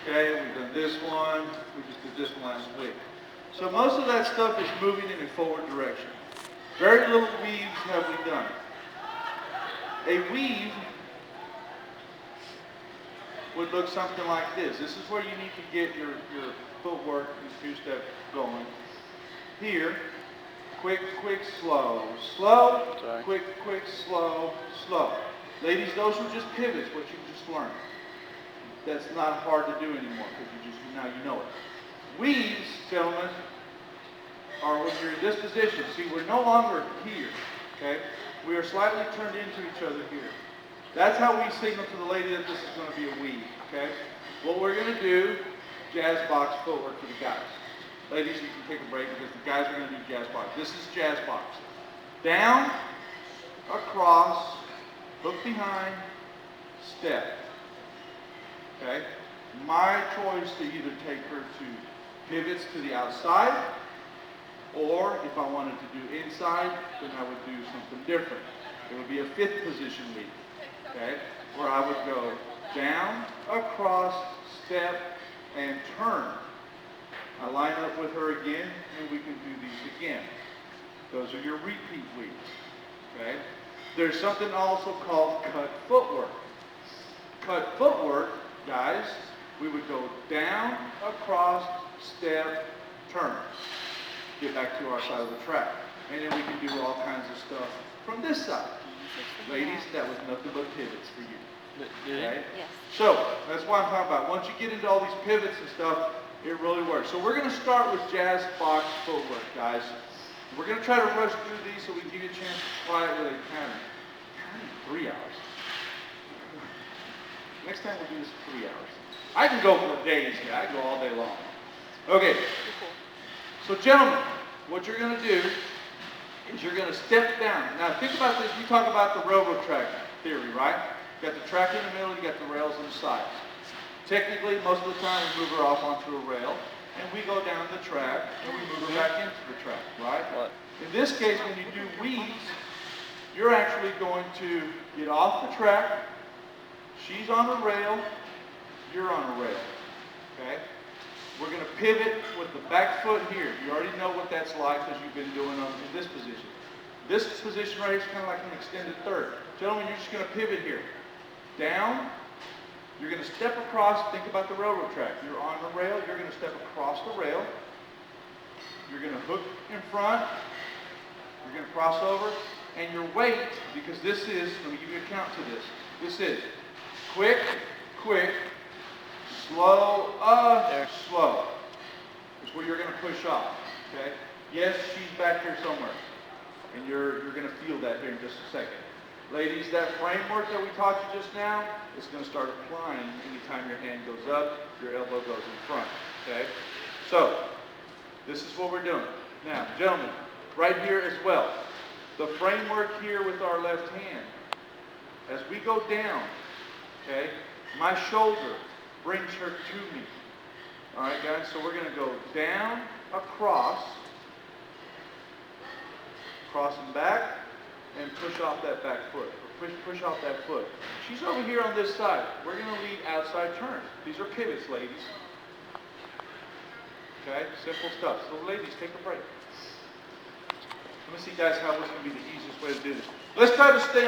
Okay, we've done this one. We just did this one last week. So most of that stuff is moving in a forward direction. Very little weaves have we done. A weave would look something like this. This is where you need to get your footwork and two-step going. Here, quick, quick, slow, slow, quick, quick, slow, slow. Ladies, those were just pivots, what you just learned. That's not hard to do anymore because now you know it. Weaves, gentlemen, are when you're in this position. See, we're no longer here, okay? We are slightly turned into each other here. That's how we signal to the lady that this is going to be a weave, okay? What we're going to do, jazz box footwork for the guys. Ladies, you can take a break because the guys are going to do jazz box. This is jazz box. Down, across, hook behind, step. Okay? My choice to either take her to pivots to the outside, or if I wanted to do inside, then I would do something different. It would be a fifth position weave. Okay? Where I would go down, across, step, and turn. I line up with her again, and we can do these again. Those are your repeat weaves. Okay? There's something also called cut footwork. Cut footwork, guys, we would go down, across, step, turn. Get back to our side of the track. And then we can do all kinds of stuff from this side. Ladies, that was nothing but pivots for you. Right? Yes. So, that's what I'm talking about. Once you get into all these pivots and stuff, it really works. So we're going to start with jazz box footwork, guys. We're going to try to rush through these so we can give you a chance to try it with a pattern. 3 hours. Next time we'll do this for 3 hours. I can go for days, yeah. I can go all day long. Okay. So gentlemen, what you're going to do is you're going to step down. Now think about this. We talk about the railroad track theory, right? You got the track in the middle, you got the rails on the sides. Technically, most of the time we move her off onto a rail, and we go down the track, and we move her back into the track, right? In this case, when you do weaves, you're actually going to get off the track. She's on a rail, you're on a rail, okay? We're going to pivot with the back foot here. You already know what that's like because you've been doing them in this position. This position right here is kind of like an extended third. Gentlemen, you're just going to pivot here. Down. You're going to step across. Think about the railroad track. You're on the rail. You're going to step across the rail. You're going to hook in front. You're going to cross over. And your weight, because this is, let me give you a count to this. This is quick, quick, slow, slow. Is where you're going to push off. Okay? Yes, she's back here somewhere. And you're going to feel that here in just a second. Ladies, that framework that we taught you just now is going to start applying anytime your hand goes up, your elbow goes in front. Okay? So, this is what we're doing. Now, gentlemen, right here as well. The framework here with our left hand. As we go down, okay, my shoulder brings her to me. All right, guys? So we're going to go down, across, and back, and push off that back foot. Push off that foot. She's over here on this side. We're going to lead outside turn. These are pivots, ladies. Okay? Simple stuff. So ladies, take a break. Let me see, guys, how this is going to be the easiest way to do this. Let's try to stay